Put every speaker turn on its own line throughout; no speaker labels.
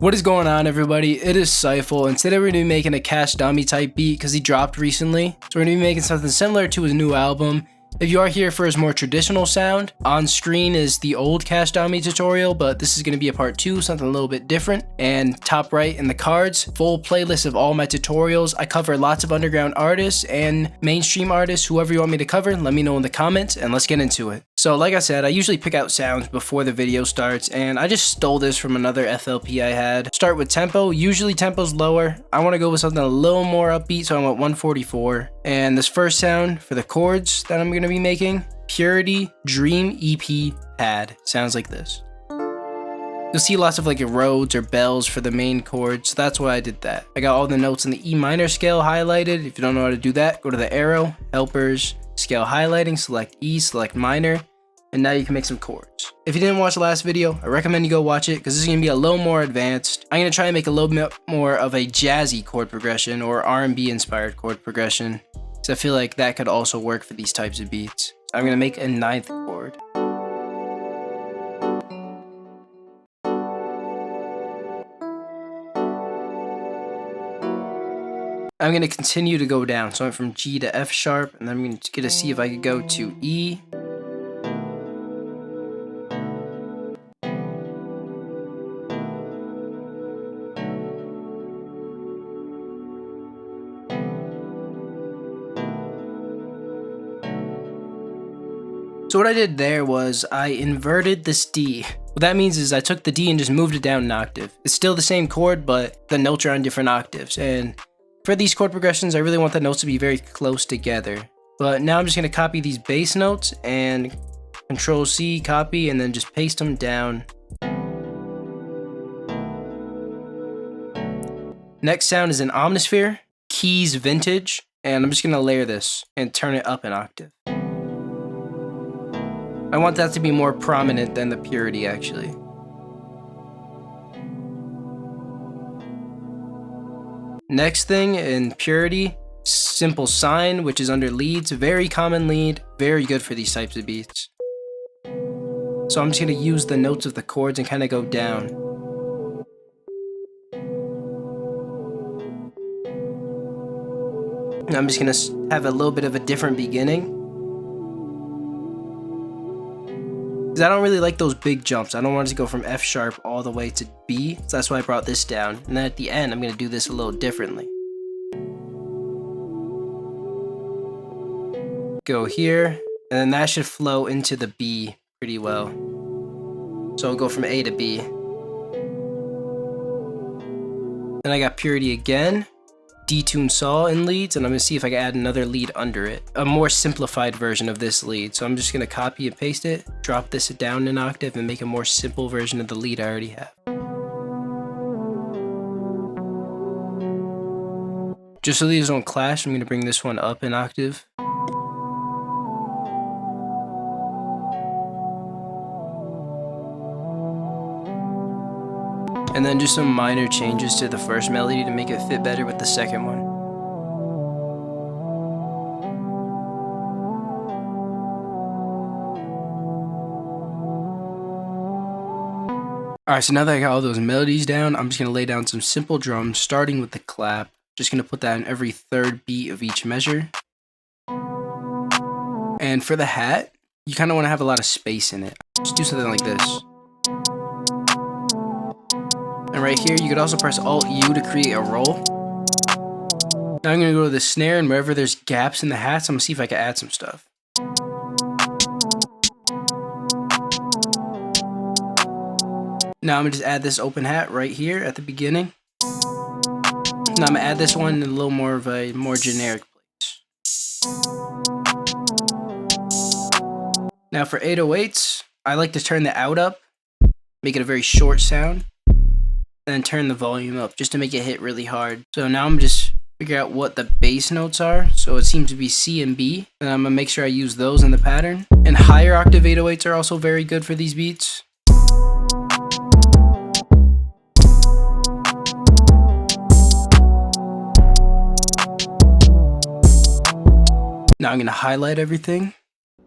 What is going on, everybody? It is Cyfal, and today we're going to be making a KASHDAMI type beat because he dropped recently. So we're going to be making something similar to his new album. If you are here for his more traditional sound, on screen is the old KASHDAMI tutorial, but this is going to be a part 2, something a little bit different. And top right in the cards, full playlist of all my tutorials. I cover lots of underground artists and mainstream artists. Whoever you want me to cover, let me know in the comments, and let's get into it. So like I said, I usually pick out sounds before the video starts, and I just stole this from another FLP I had. Start with tempo. Usually tempo's lower. I want to go with something a little more upbeat, so I went 144. And this first sound for the chords that I'm going to be making, Purity Dream EP Pad, sounds like this. You'll see lots of like Rhodes or bells for the main chords, so that's why I did that. I got all the notes in the E minor scale highlighted. If you don't know how to do that, go to the arrow, helpers, scale highlighting, select E, select minor, and now you can make some chords. If you didn't watch the last video, I recommend you go watch it because this is going to be a little more advanced. I'm going to try and make a little bit more of a jazzy chord progression or R&B inspired chord progression, because I feel like that could also work for these types of beats. I'm going to make a 9th chord. I'm going to continue to go down, so I went from G to F sharp, and then I'm going to see if I could go to E. So what I did there was I inverted this D. What that means is I took the D and just moved it down an octave. It's still the same chord, but the notes are on different octaves. And for these chord progressions, I really want the notes to be very close together. But now I'm just going to copy these bass notes and Control C, copy, and then just paste them down. Next sound is an Omnisphere, Keys Vintage, and I'm just going to layer this and turn it up an octave. I want that to be more prominent than the Purity, actually. Next thing in Purity, Simple Sign, which is under leads. Very common lead, very good for these types of beats. So I'm just going to use the notes of the chords and kind of go down. And I'm just going to have a little bit of a different beginning. Because I don't really like those big jumps. I don't want it to go from F sharp all the way to B, so that's why I brought this down. And then at the end, I'm going to do this a little differently. Go here, and then that should flow into the B pretty well. So I'll go from A to B. Then I got Purity again, detune saw in leads, and I'm going to see if I can add another lead under it. A more simplified version of this lead. So I'm just going to copy and paste it, drop this down an octave, and make a more simple version of the lead I already have. Just so these don't clash, I'm going to bring this one up an octave. And then just some minor changes to the first melody to make it fit better with the second one. Alright, so now that I got all those melodies down, I'm just going to lay down some simple drums, starting with the clap. Just going to put that in every third beat of each measure. And for the hat, you kind of want to have a lot of space in it. Just do something like this. And right here, you could also press Alt-U to create a roll. Now I'm going to go to the snare, and wherever there's gaps in the hats, I'm going to see if I can add some stuff. Now I'm going to just add this open hat right here at the beginning. Now I'm going to add this one in a little more of a more generic place. Now for 808s, I like to turn the out up, make it a very short sound. And then turn the volume up just to make it hit really hard. So now I'm just figure out what the bass notes are. So it seems to be C and B. And I'm gonna make sure I use those in the pattern. And higher octave 808s are also very good for these beats. Now I'm gonna highlight everything.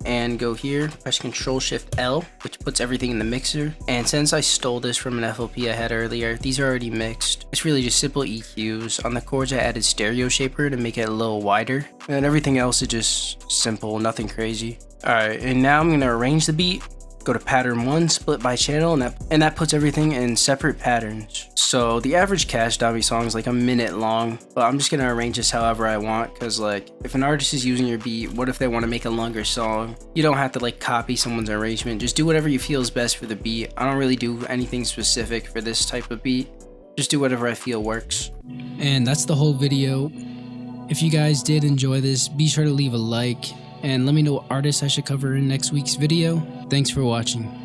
and go here, press Control Shift L, which puts everything in the mixer. And since I stole this from an FLP I had earlier, these are already mixed. It's really just simple EQs. On the chords I added stereo shaper to make it a little wider, and everything else is just simple, nothing crazy. Alright, and now I'm gonna arrange the beat. Go to pattern 1, split by channel, and that puts everything in separate patterns. So the average KASHDAMI song is like a minute long, but I'm just gonna arrange this however I want, because like if an artist is using your beat, what if they want to make a longer song? You don't have to like copy someone's arrangement, just do whatever you feel is best for the beat. I don't really do anything specific for this type of beat, just do whatever I feel works.
And that's the whole video. If you guys did enjoy this, be sure to leave a like and let me know what artists I should cover in next week's video. Thanks for watching.